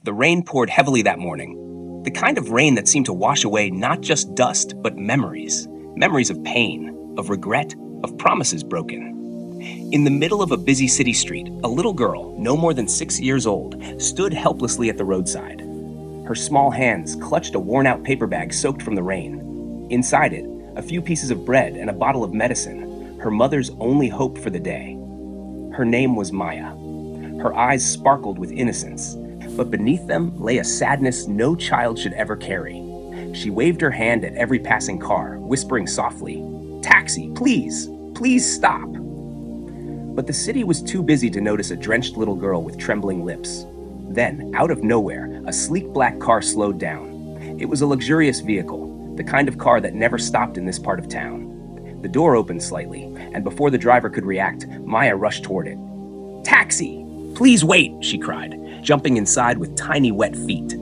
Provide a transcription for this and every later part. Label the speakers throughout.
Speaker 1: The rain poured heavily that morning. The kind of rain that seemed to wash away not just dust, but memories. Memories of pain, of regret, of promises broken. In the middle of a busy city street, a little girl, no more than 6 years old, stood helplessly at the roadside. Her small hands clutched a worn-out paper bag soaked from the rain. Inside it, a few pieces of bread and a bottle of medicine, her mother's only hope for the day. Her name was Maya. Her eyes sparkled with innocence, but beneath them lay a sadness no child should ever carry. She waved her hand at every passing car, whispering softly, "Taxi, please, please stop." But the city was too busy to notice a drenched little girl with trembling lips. Then, out of nowhere, a sleek black car slowed down. It was a luxurious vehicle, the kind of car that never stopped in this part of town. The door opened slightly, and before the driver could react, Maya rushed toward it. "Taxi! Please wait!" she cried, jumping inside with tiny wet feet.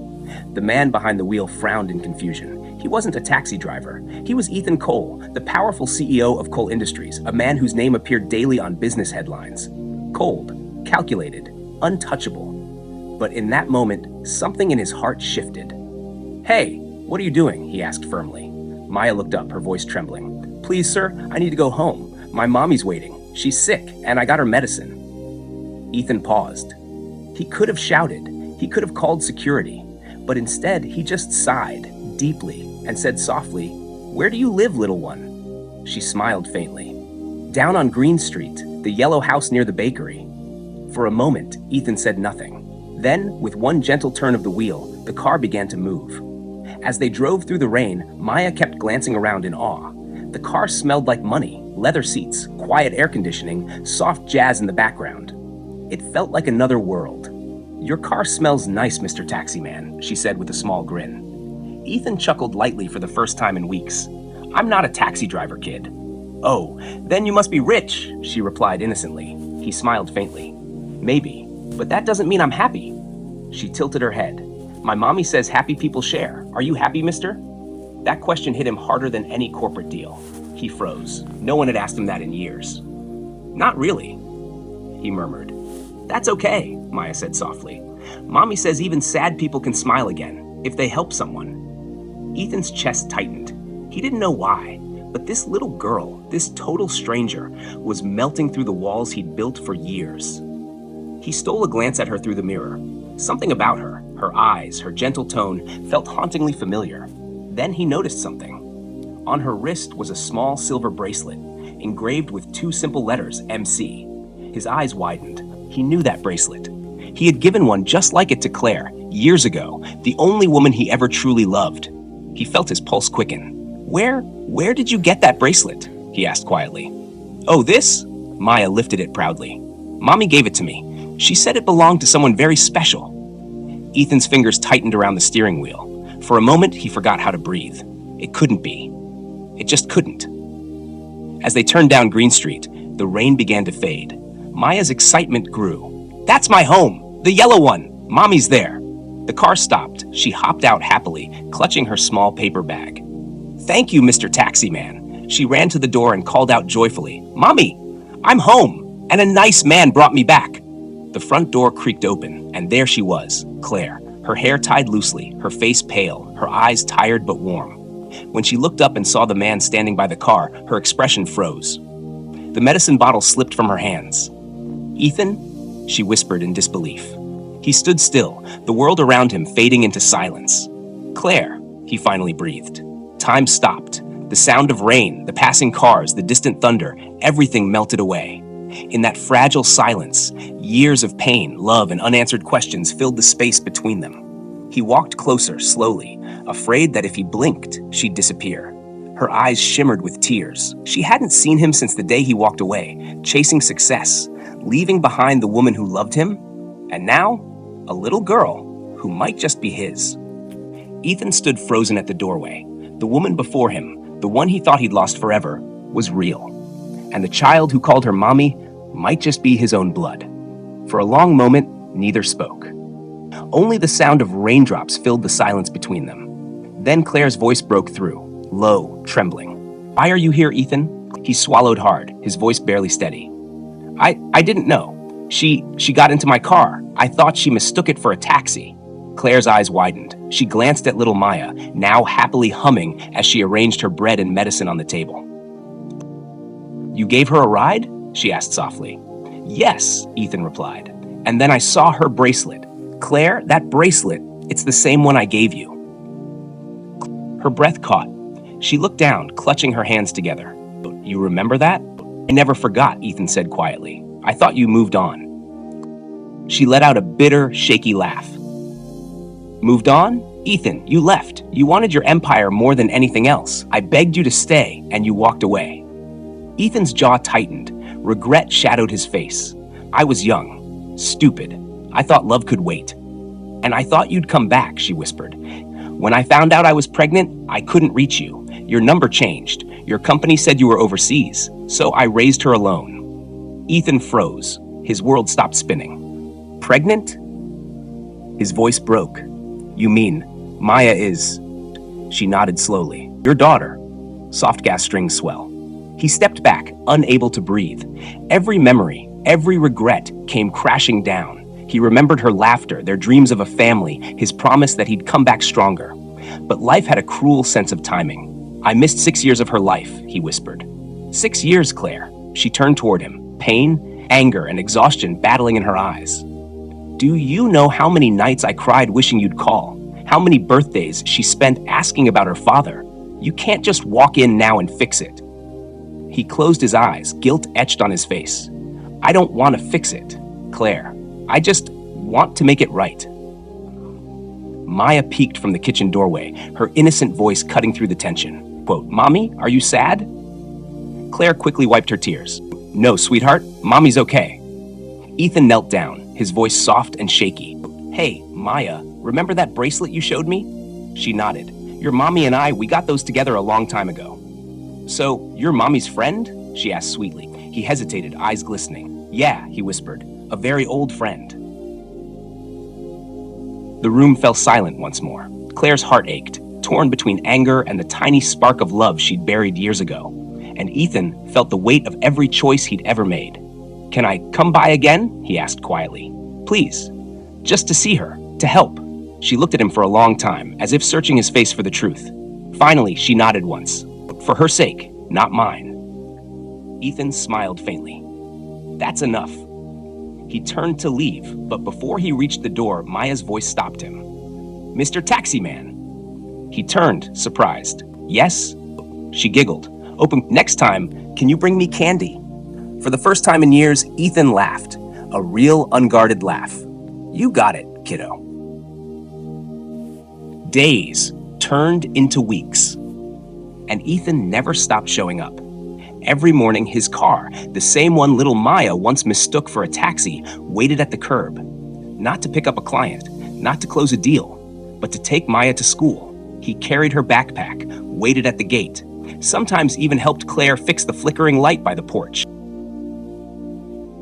Speaker 1: The man behind the wheel frowned in confusion. He wasn't a taxi driver. He was Ethan Cole, the powerful CEO of Cole Industries, a man whose name appeared daily on business headlines. Cold, calculated, untouchable. But in that moment, something in his heart shifted. "Hey, what are you doing?" he asked firmly. Maya looked up, her voice trembling. "Please, sir, I need to go home. My mommy's waiting. She's sick, and I got her medicine." Ethan paused. He could have shouted. He could have called security. But instead, he just sighed, deeply, and said softly, "Where do you live, little one?" She smiled faintly. "Down on Green Street, the yellow house near the bakery." For a moment, Ethan said nothing. Then, with one gentle turn of the wheel, the car began to move. As they drove through the rain, Maya kept glancing around in awe. The car smelled like money, leather seats, quiet air conditioning, soft jazz in the background. It felt like another world. "Your car smells nice, Mr. Taximan," she said with a small grin. Ethan chuckled lightly for the first time in weeks. "I'm not a taxi driver, kid." "Oh, then you must be rich," she replied innocently. He smiled faintly. "Maybe, but that doesn't mean I'm happy." She tilted her head. "My mommy says happy people share. Are you happy, mister?" That question hit him harder than any corporate deal. He froze. No one had asked him that in years. "Not really," he murmured. "That's okay," Maya said softly. "Mommy says even sad people can smile again, if they help someone." Ethan's chest tightened. He didn't know why, but this little girl, this total stranger, was melting through the walls he'd built for years. He stole a glance at her through the mirror. Something about her eyes, her gentle tone, felt hauntingly familiar. Then he noticed something. On her wrist was a small silver bracelet, engraved with two simple letters, MC. His eyes widened. He knew that bracelet. He had given one just like it to Claire, years ago, the only woman he ever truly loved. He felt his pulse quicken. Where did you get that bracelet?" he asked quietly. "Oh, this?" Maya lifted it proudly. "Mommy gave it to me. She said it belonged to someone very special." Ethan's fingers tightened around the steering wheel. For a moment, he forgot how to breathe. It couldn't be. It just couldn't. As they turned down Green Street, the rain began to fade. Maya's excitement grew. "That's my home! The yellow one! Mommy's there!" The car stopped. She hopped out happily, clutching her small paper bag. "Thank you, Mr. Taximan." She ran to the door and called out joyfully, "Mommy, I'm home, and a nice man brought me back." The front door creaked open, and there she was, Claire, her hair tied loosely, her face pale, her eyes tired but warm. When she looked up and saw the man standing by the car, her expression froze. The medicine bottle slipped from her hands. "Ethan?" she whispered in disbelief. He stood still, the world around him fading into silence. "Claire," he finally breathed. Time stopped. The sound of rain, the passing cars, the distant thunder, everything melted away. In that fragile silence, years of pain, love, and unanswered questions filled the space between them. He walked closer, slowly, afraid that if he blinked, she'd disappear. Her eyes shimmered with tears. She hadn't seen him since the day he walked away, chasing success, leaving behind the woman who loved him, and now, a little girl who might just be his. Ethan stood frozen at the doorway. The woman before him, the one he thought he'd lost forever, was real. And the child who called her mommy might just be his own blood. For a long moment, neither spoke. Only the sound of raindrops filled the silence between them. Then Claire's voice broke through, low, trembling. "Why are you here, Ethan?" He swallowed hard, his voice barely steady. I didn't know. She got into my car. I thought she mistook it for a taxi." Claire's eyes widened. She glanced at little Maya, now happily humming as she arranged her bread and medicine on the table. "You gave her a ride?" she asked softly. "Yes," Ethan replied. "And then I saw her bracelet. Claire, that bracelet, it's the same one I gave you." Her breath caught. She looked down, clutching her hands together. "You remember that?" "I never forgot," Ethan said quietly. "I thought you moved on." She let out a bitter, shaky laugh. "Moved on? Ethan, you left. You wanted your empire more than anything else. I begged you to stay, and you walked away." Ethan's jaw tightened. Regret shadowed his face. "I was young. Stupid. I thought love could wait. And I thought you'd come back," she whispered. "When I found out I was pregnant, I couldn't reach you. Your number changed. Your company said you were overseas, so I raised her alone." Ethan froze. His world stopped spinning. "Pregnant?" His voice broke. "You mean, Maya is..." She nodded slowly. "Your daughter." Soft gas strings swell. He stepped back, unable to breathe. Every memory, every regret came crashing down. He remembered her laughter, their dreams of a family, his promise that he'd come back stronger. But life had a cruel sense of timing. "I missed 6 years of her life," he whispered. "6 years, Claire." She turned toward him, pain, anger, and exhaustion battling in her eyes. "Do you know how many nights I cried wishing you'd call? How many birthdays she spent asking about her father? You can't just walk in now and fix it." He closed his eyes, guilt etched on his face. "I don't want to fix it, Claire. I just want to make it right." Maya peeked from the kitchen doorway, her innocent voice cutting through the tension. Quote, "Mommy, are you sad?" Claire quickly wiped her tears. "No, sweetheart, Mommy's okay." Ethan knelt down, his voice soft and shaky. "Hey, Maya, remember that bracelet you showed me?" She nodded. "Your mommy and I, we got those together a long time ago." "So, you're Mommy's friend?" she asked sweetly. He hesitated, eyes glistening. "Yeah," he whispered, "a very old friend." The room fell silent once more. Claire's heart ached, torn between anger and the tiny spark of love she'd buried years ago. And Ethan felt the weight of every choice he'd ever made. "Can I come by again?" he asked quietly. "Please. Just to see her, to help." She looked at him for a long time, as if searching his face for the truth. Finally, she nodded once. "For her sake, not mine." Ethan smiled faintly. "That's enough." He turned to leave, but before he reached the door, Maya's voice stopped him. "Mr. Taximan." He turned, surprised. "Yes?" She giggled. Next time, can you bring me candy?" For the first time in years, Ethan laughed. A real, unguarded laugh. "You got it, kiddo." Days turned into weeks, and Ethan never stopped showing up. Every morning, his car, the same one little Maya once mistook for a taxi, waited at the curb. Not to pick up a client, not to close a deal, but to take Maya to school. He carried her backpack, waited at the gate, sometimes even helped Claire fix the flickering light by the porch.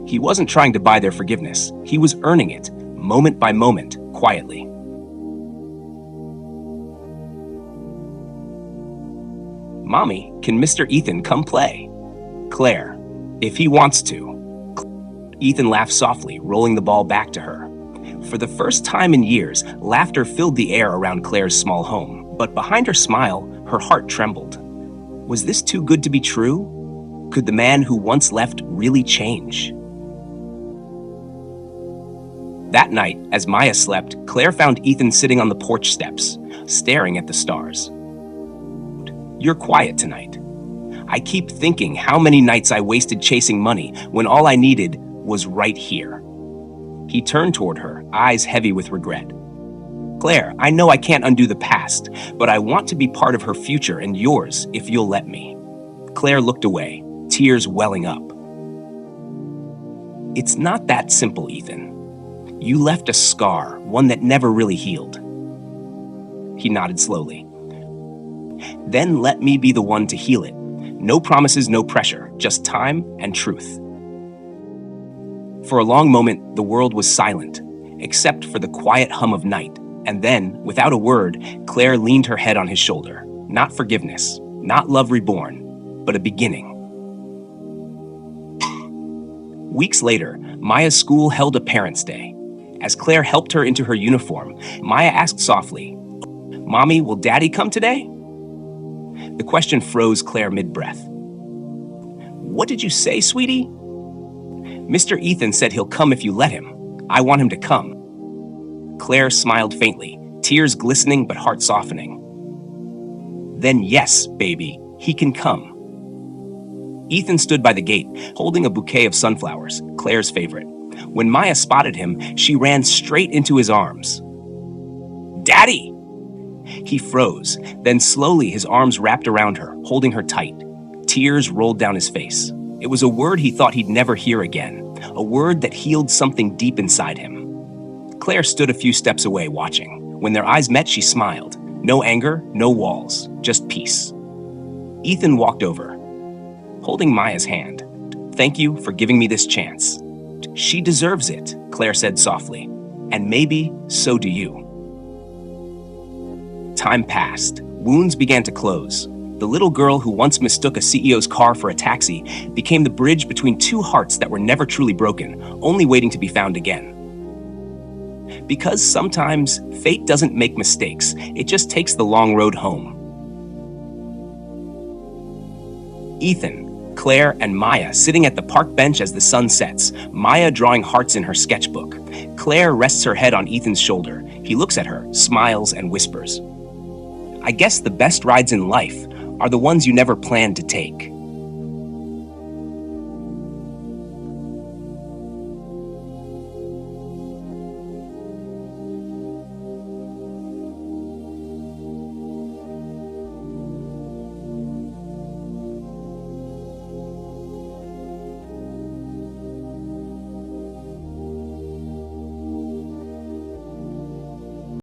Speaker 1: He wasn't trying to buy their forgiveness. He was earning it, moment by moment, quietly. "Mommy, can Mr. Ethan come play?" "Claire, if he wants to." Ethan laughed softly, rolling the ball back to her. For the first time in years, laughter filled the air around Claire's small home, but behind her smile, her heart trembled. Was this too good to be true? Could the man who once left really change? That night, as Maya slept, Claire found Ethan sitting on the porch steps, staring at the stars. "You're quiet tonight. I keep thinking how many nights I wasted chasing money when all I needed was right here." He turned toward her, eyes heavy with regret. "Claire, I know I can't undo the past, but I want to be part of her future and yours if you'll let me." Claire looked away, tears welling up. "It's not that simple, Ethan. You left a scar, one that never really healed." He nodded slowly. "Then let me be the one to heal it. No promises, no pressure, just time and truth." For a long moment, the world was silent, except for the quiet hum of night. And then, without a word, Claire leaned her head on his shoulder. Not forgiveness, not love reborn, but a beginning. Weeks later, Maya's school held a Parents' Day. As Claire helped her into her uniform, Maya asked softly, "Mommy, will Daddy come today?" The question froze Claire mid-breath. "What did you say, sweetie?" "Mr. Ethan said he'll come if you let him. I want him to come." Claire smiled faintly, tears glistening but heart softening. "Then yes, baby, he can come." Ethan stood by the gate, holding a bouquet of sunflowers, Claire's favorite. When Maya spotted him, she ran straight into his arms. "Daddy!" He froze, then slowly his arms wrapped around her, holding her tight. Tears rolled down his face. It was a word he thought he'd never hear again, a word that healed something deep inside him. Claire stood a few steps away, watching. When their eyes met, she smiled. No anger, no walls, just peace. Ethan walked over, holding Maya's hand. "Thank you for giving me this chance." "She deserves it," Claire said softly. "And maybe so do you." Time passed. Wounds began to close. The little girl who once mistook a CEO's car for a taxi became the bridge between two hearts that were never truly broken, only waiting to be found again. Because sometimes fate doesn't make mistakes, it just takes the long road home. Ethan, Claire, and Maya sitting at the park bench as the sun sets, Maya drawing hearts in her sketchbook. Claire rests her head on Ethan's shoulder. He looks at her, smiles, and whispers, "I guess the best rides in life are the ones you never planned to take."